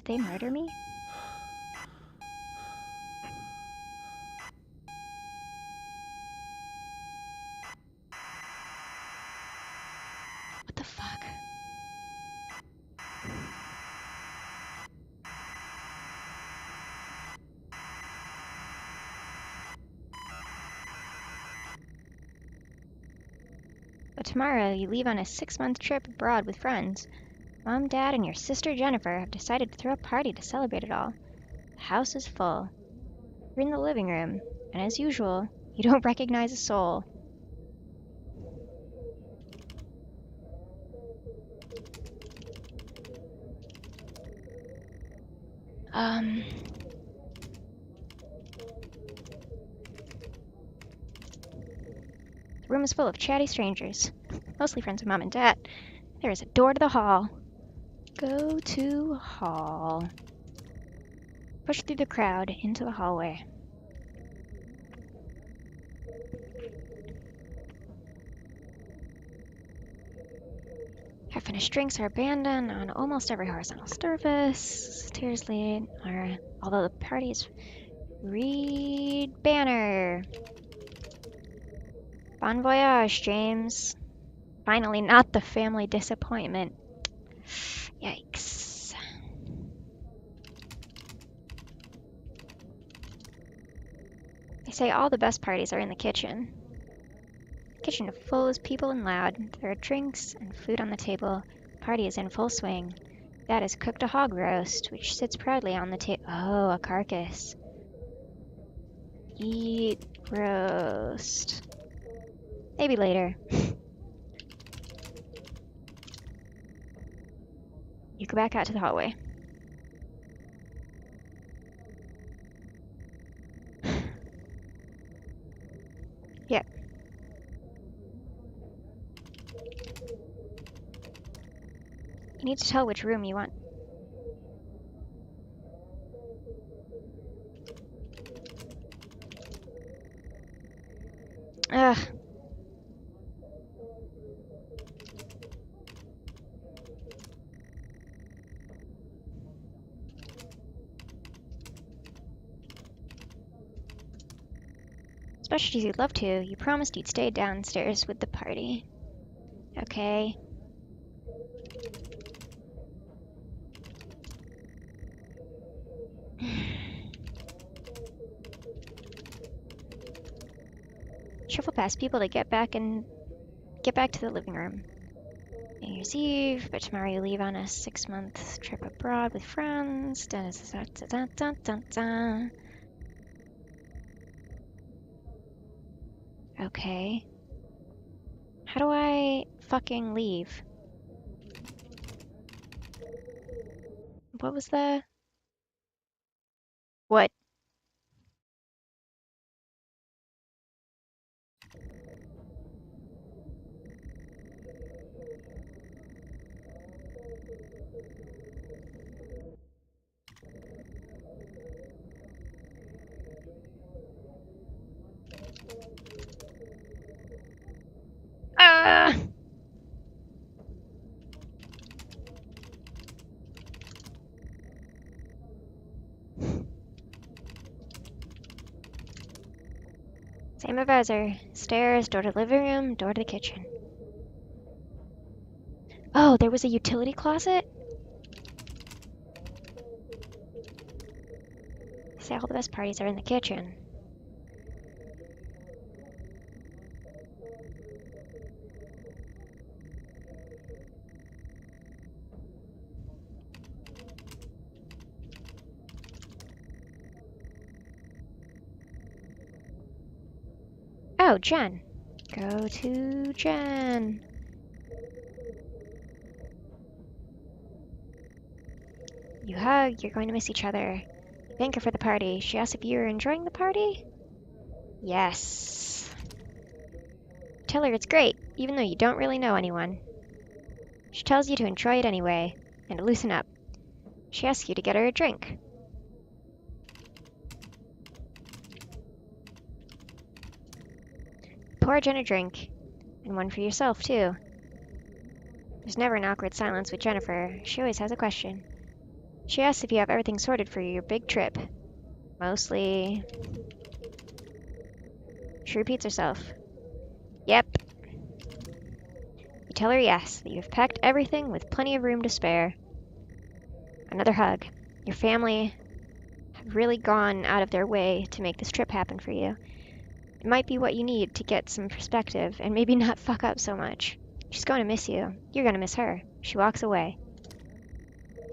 they murder me? What the fuck? But tomorrow you leave on a 6-month trip abroad with friends. Mom, Dad, and your sister Jennifer have decided to throw a party to celebrate it all. The house is full. You're in the living room, and as usual, you don't recognize a soul. The room is full of chatty strangers, mostly friends of Mom and Dad. There is a door to the hall. Go to hall. Push through the crowd into the hallway. Half-finished drinks are abandoned on almost every horizontal surface. Stairs lead, although the party is... Read banner. Bon voyage, James. Finally, not the family disappointment. Yikes. They say all the best parties are in the kitchen. The kitchen is full of people and loud. There are drinks and food on the table. The party is in full swing. Dad has cooked a hog roast, which sits proudly on the table. Oh, a carcass. Eat roast. Maybe later. You go back out to the hallway. Yep. You need to tell which room you want. Ugh. As much as you'd love to, you promised you'd stay downstairs with the party. Okay. Shuffle past people to get back to the living room. New Year's Eve, but tomorrow you leave on a 6-month trip abroad with friends. Dun, dun, dun, dun, dun, dun. Okay. How do I fucking leave? What was the... What? Ah! Same advisor. Stairs, door to the living room, door to the kitchen. Oh, there was a utility closet? Say all the best parties are in the kitchen. Oh, Jen. Go to Jen. You hug, you're going to miss each other. You thank her for the party. She asks if you're enjoying the party? Yes. Tell her it's great, even though you don't really know anyone. She tells you to enjoy it anyway, and to loosen up. She asks you to get her a drink. Pour Jen a drink, and one for yourself, too. There's never an awkward silence with Jennifer. She always has a question. She asks if you have everything sorted for your big trip. Mostly. She repeats herself. Yep. You tell her yes, that you've packed everything with plenty of room to spare. Another hug. Your family have really gone out of their way to make this trip happen for you. It might be what you need to get some perspective and maybe not fuck up so much. She's going to miss you. You're going to miss her. She walks away.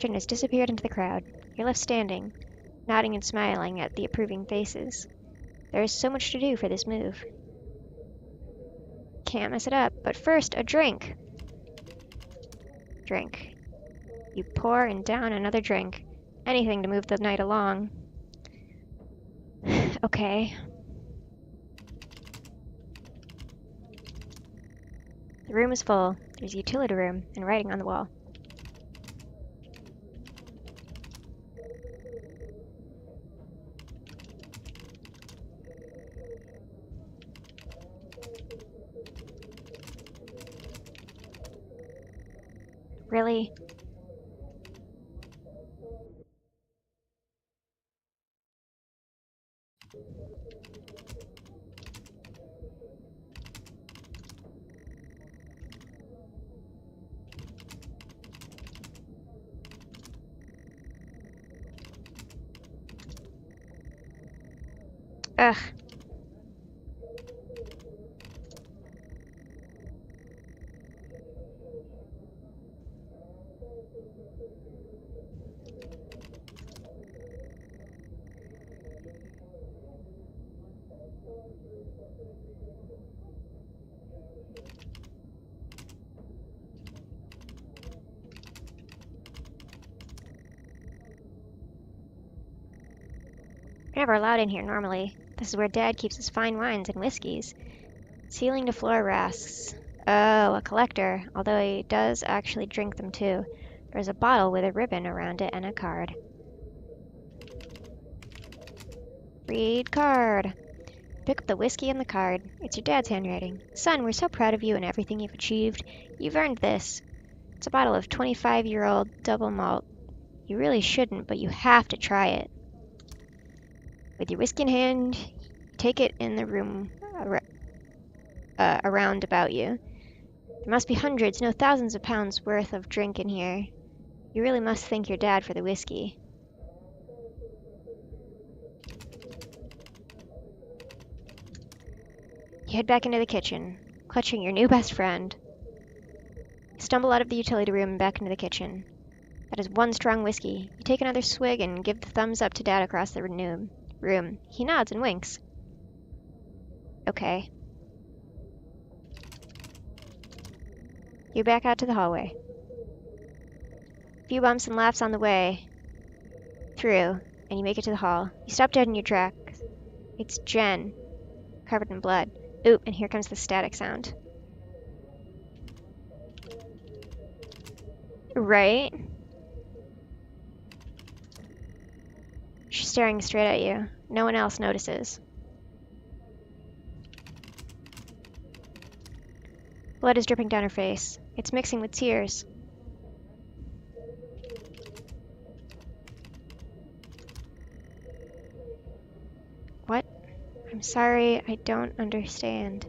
Jen has disappeared into the crowd. You're left standing, nodding and smiling at the approving faces. There is so much to do for this move. Can't mess it up, but first, a drink. Drink. You pour and down another drink. Anything to move the night along. Okay. The room is full. There's a utility room and writing on the wall. Really? Ugh. We're never allowed in here normally. This is where Dad keeps his fine wines and whiskeys. Ceiling to floor rasks. Oh, a collector, although he does actually drink them too. There's a bottle with a ribbon around it and a card. Read card. Pick up the whiskey and the card. It's your dad's handwriting. Son, we're so proud of you and everything you've achieved. You've earned this. It's a bottle of 25-year-old double malt. You really shouldn't, but you have to try it. With your whiskey in hand, take it in the room around about you. There must be hundreds, no thousands of pounds worth of drink in here. You really must thank your dad for the whiskey. You head back into the kitchen, clutching your new best friend. You stumble out of the utility room and back into the kitchen. That is one strong whiskey. You take another swig and give the thumbs up to Dad across the room. He nods and winks. Okay. You back out to the hallway. A few bumps and laughs on the way through, and you make it to the hall. You stop dead in your tracks. It's Jen, covered in blood. Oop, and here comes the static sound. Right? She's staring straight at you. No one else notices. Blood is dripping down her face. It's mixing with tears. What? I'm sorry, I don't understand.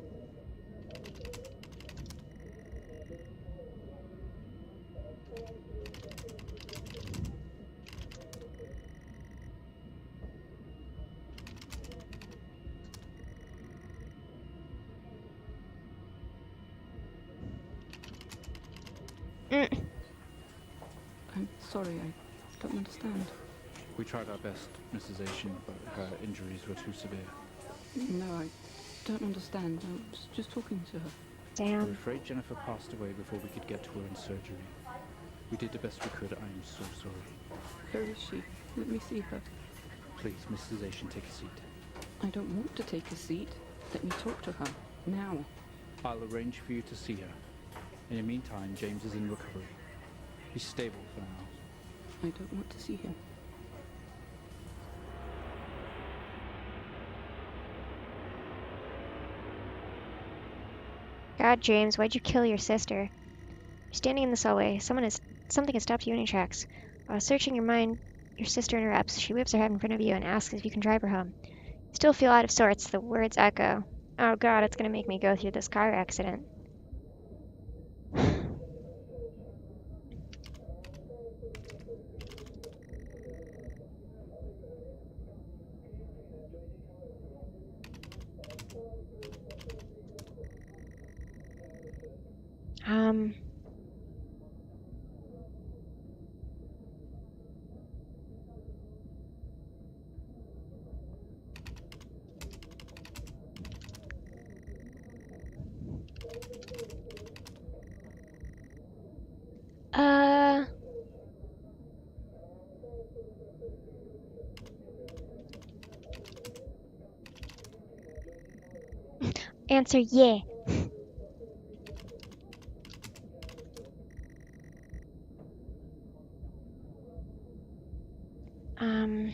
I'm sorry, I don't understand. We tried our best, Mrs. Asian, but her injuries were too severe. No, I don't understand. I was just talking to her. We're Damn. afraid Jennifer passed away before we could get to her in surgery. We did the best we could. I am so sorry. Where is she? Let me see her. Please, Mrs. Asian, take a seat. I don't want to take a seat. Let me talk to her. Now. I'll arrange for you to see her. In the meantime, James is in recovery. He's stable for now. I don't want to see him. God, James, why'd you kill your sister? You're standing in the subway. Something has stopped you in your tracks. While searching your mind, your sister interrupts. She whips her head in front of you and asks if you can drive her home. You still feel out of sorts. The words echo. Oh god, it's gonna make me go through this car accident. Um... Uh... Answer yeah. Um...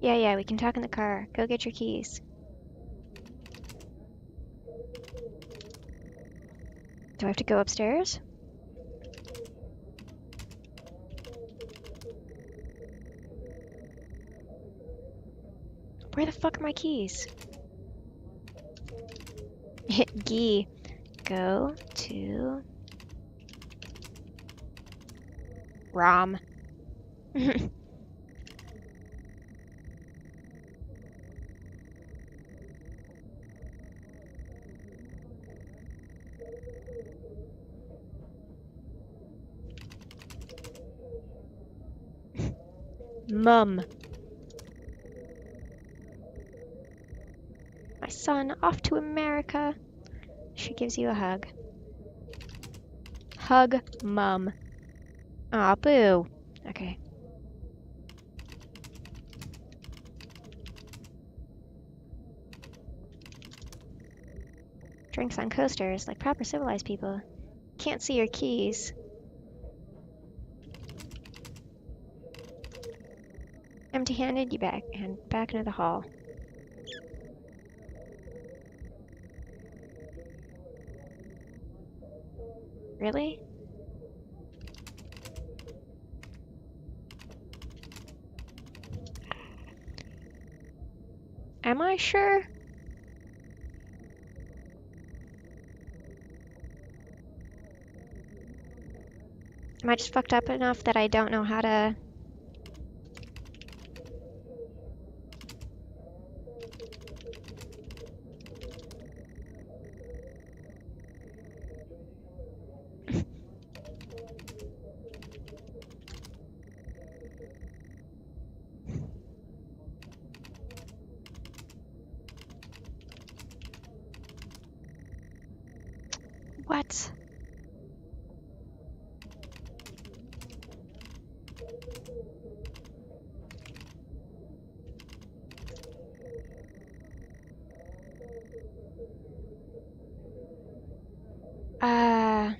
Yeah, we can talk in the car. Go get your keys. Do I have to go upstairs? Where the fuck are my keys? Gee. Go to... ROM. Mum. My son, off to America. She gives you a hug. Hug Mum. Aw, boo. Okay. Drinks on coasters, like proper civilized people. Can't see your keys. Empty-handed, you back into the hall. Really? Am I sure? Am I just fucked up enough that I don't know how to... What? Uh...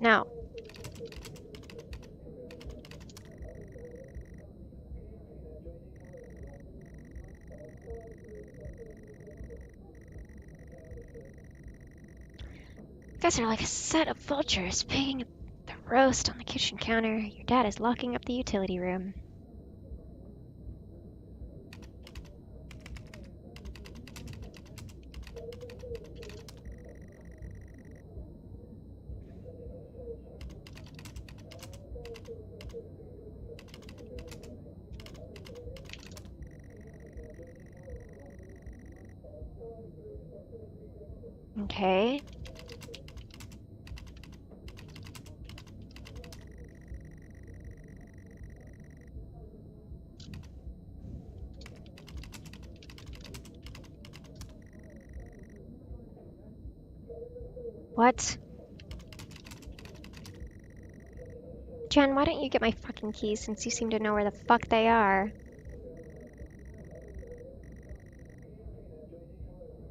No. You guys are like a set of vultures picking the roast on the kitchen counter. Your dad is locking up the utility room. Okay. What? Jen, why don't you get my fucking keys since you seem to know where the fuck they are?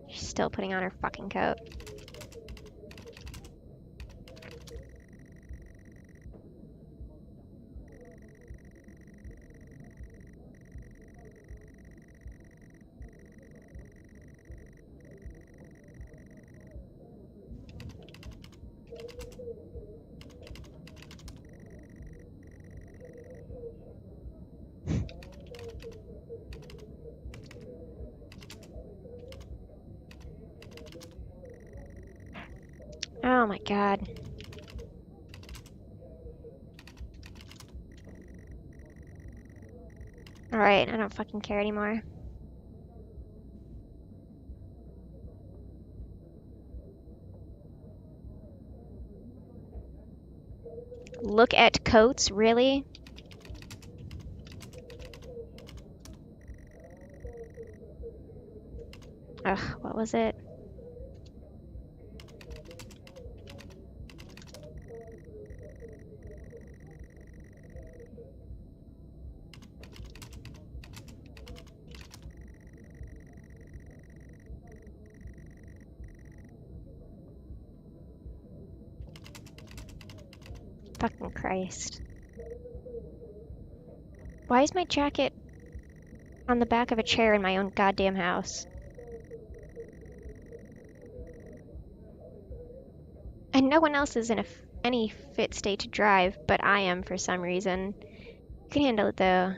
She's still putting on her fucking coat. Oh my god. Alright, I don't fucking care anymore. Look at coats, really? Ugh, what was it? Fucking Christ. Why is my jacket on the back of a chair in my own goddamn house? And no one else is in any fit state to drive, but I am for some reason. You can handle it though.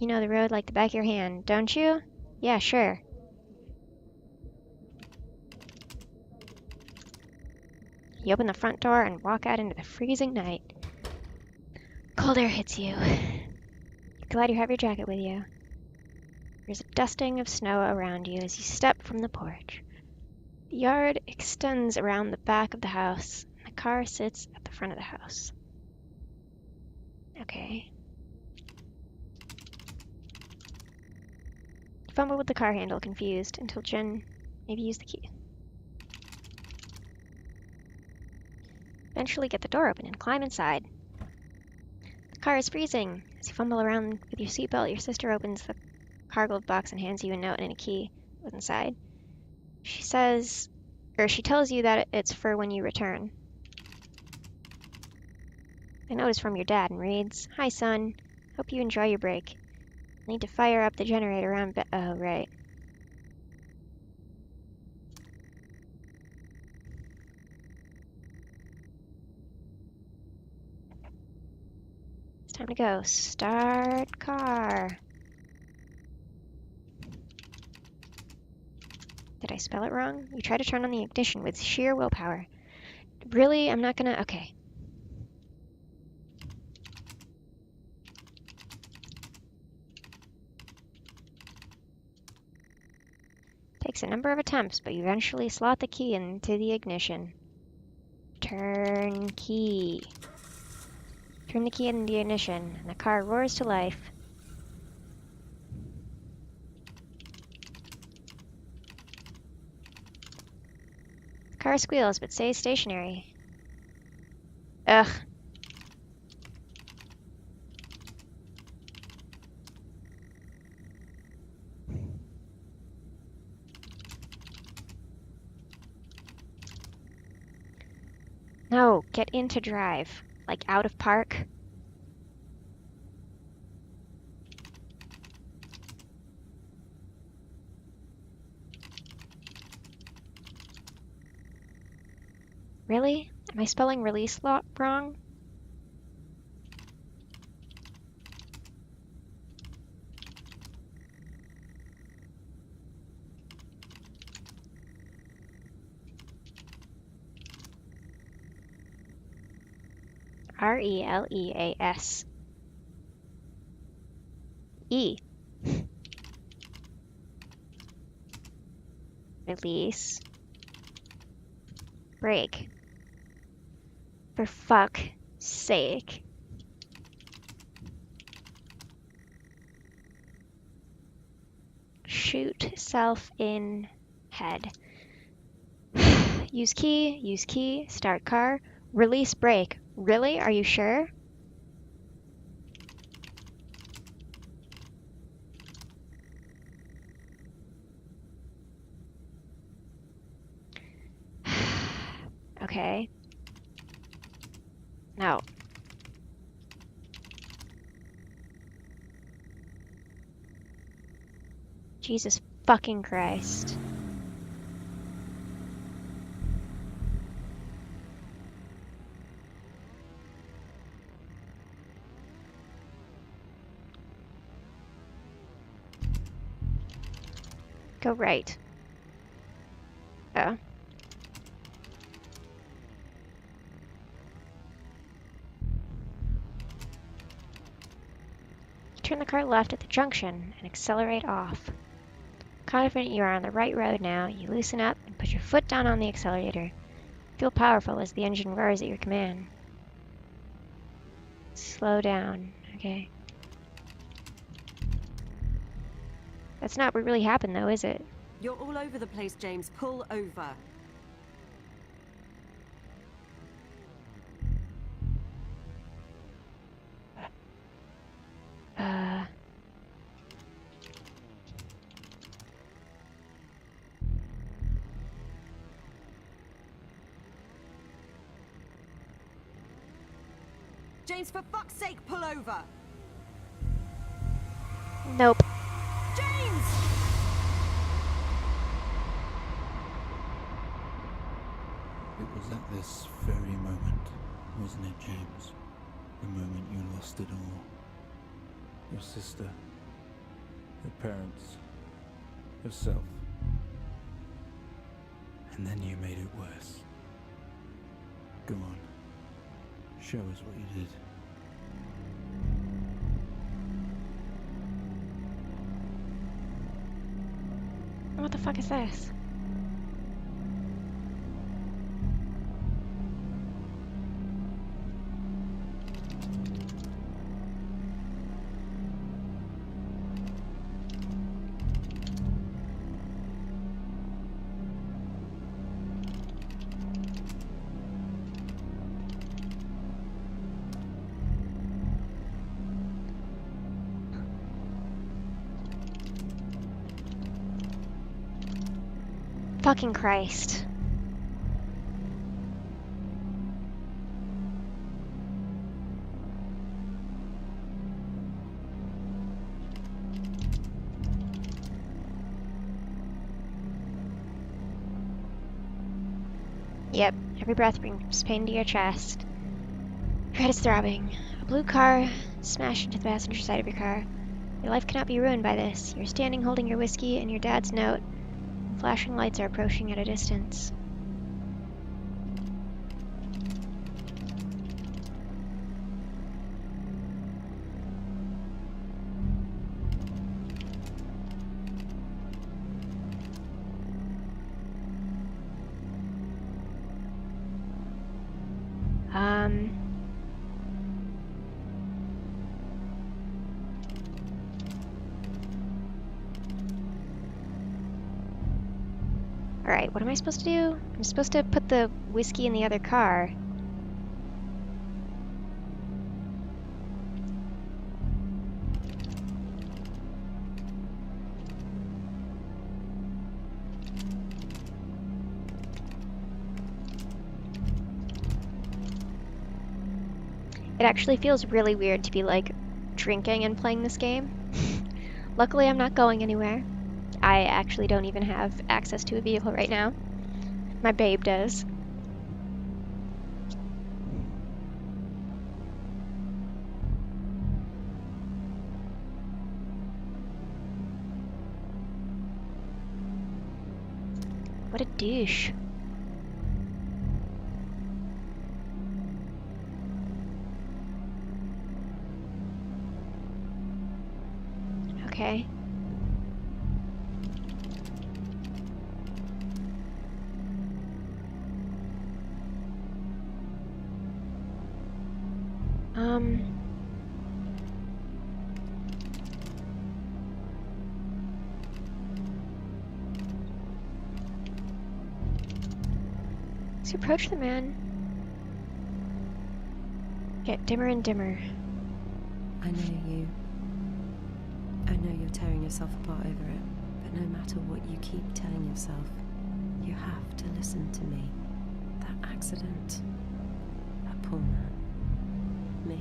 You know the road like the back of your hand, don't you? Yeah, sure. You open the front door and walk out into the freezing night. Cold air hits you. You're glad you have your jacket with you. There's a dusting of snow around you as you step from the porch. The yard extends around the back of the house, and the car sits at the front of the house. Okay. You fumble with the car handle, confused, until Jen maybe used the key. Eventually get the door open and climb inside. The car is freezing. As you fumble around with your seatbelt, your sister opens the cargo box and hands you a note and a key with inside. She tells you that it's for when you return. The note is from your dad and reads, "Hi, son. Hope you enjoy your break. Need to fire up the generator around oh, right. It's time to go. Start car." Did I spell it wrong? You try to turn on the ignition with sheer willpower. Really? I'm not gonna... Okay. Takes a number of attempts, but you eventually slot the key into the ignition. Turn key. Turn the key in the ignition, and the car roars to life. The car squeals, but stays stationary. Ugh. No, get into drive. Like out of park. Really? Am I spelling release wrong? Releas. E. Release. Break. For fuck's sake. Shoot self in head. Use key, start car, release brake. Really? Are you sure? Okay. Now. Jesus fucking Christ. Go right. Oh. Turn the car left at the junction and accelerate off. Confident you are on the right road now, you loosen up and put your foot down on the accelerator. Feel powerful as the engine roars at your command. Slow down, okay. That's not what really happened though, is it? You're all over the place, James. Pull over. James, for fuck's sake, pull over! Nope. James! It was at this very moment, wasn't it, James? The moment you lost it all. Your sister, your parents, yourself. And then you made it worse. Go on. Show us what you did. What the fuck is this? Fucking Christ. Yep, every breath brings pain to your chest. Your head is throbbing. A blue car smashed into the passenger side of your car. Your life cannot be ruined by this. You're standing holding your whiskey and your dad's note. Flashing lights are approaching at a distance. Alright, what am I supposed to do? I'm supposed to put the whiskey in the other car. It actually feels really weird to be, like, drinking and playing this game. Luckily, I'm not going anywhere. I actually don't even have access to a vehicle right now. My babe does. What a douche. Okay. As you approach the man, get dimmer and dimmer. I know you. I know you're tearing yourself apart over it, but no matter what you keep telling yourself, you have to listen to me. That accident. That poor man. Me.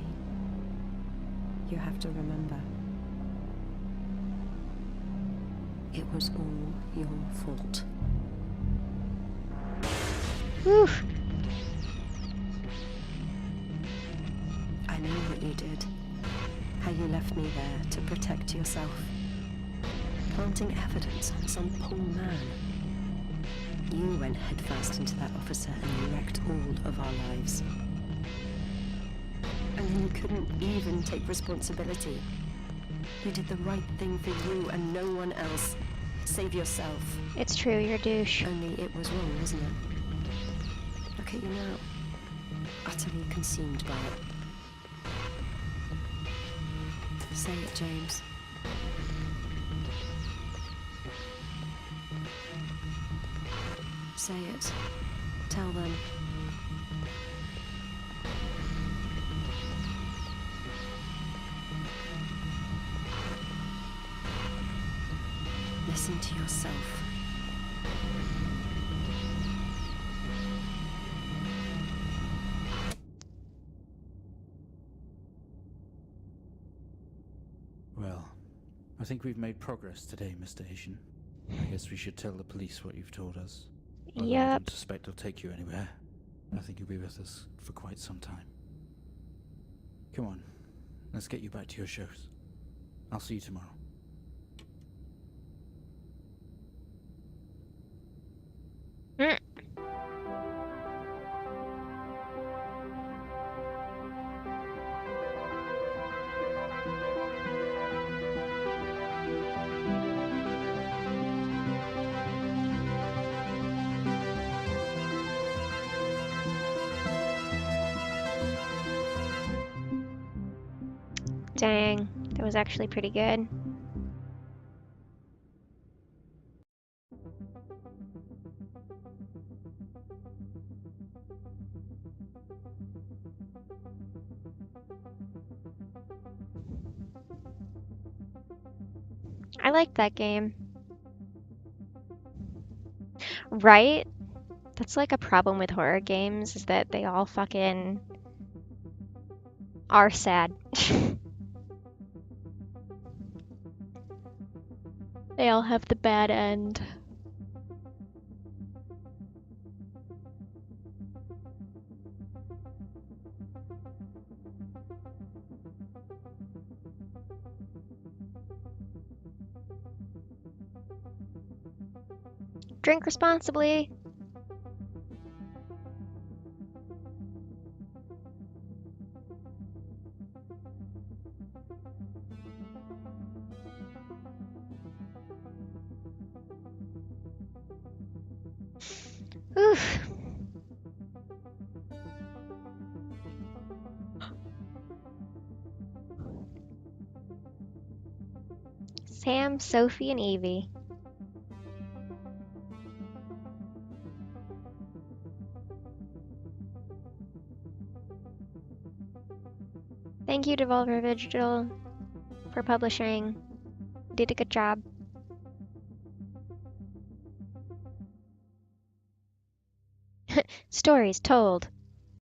You have to remember. It was all your fault. Whew. I know what you did. How you left me there to protect yourself. Planting evidence on some poor man. You went headfirst into that officer and you wrecked all of our lives. And then you couldn't even take responsibility. You did the right thing for you and no one else. Save yourself. It's true, you're a douche. Only it was wrong, wasn't it? Look at you now. Utterly consumed by it. Say it, James. Say it. Tell them. Listen to yourself. Well, I think we've made progress today, Mr. Asian. I guess we should tell the police what you've told us. Although I Yep. don't suspect they'll take you anywhere. I think you'll be with us for quite some time. Come on, let's get you back to your shows. I'll see you tomorrow. Mm. Dang, that was actually pretty good. I liked that game. Right? That's like a problem with horror games, is that they all fucking are sad. They all have the bad end. Drink responsibly. Oof. Sam, Sophie, and Evie. Thank you, Devolver Digital, for publishing. Did a good job. Stories told.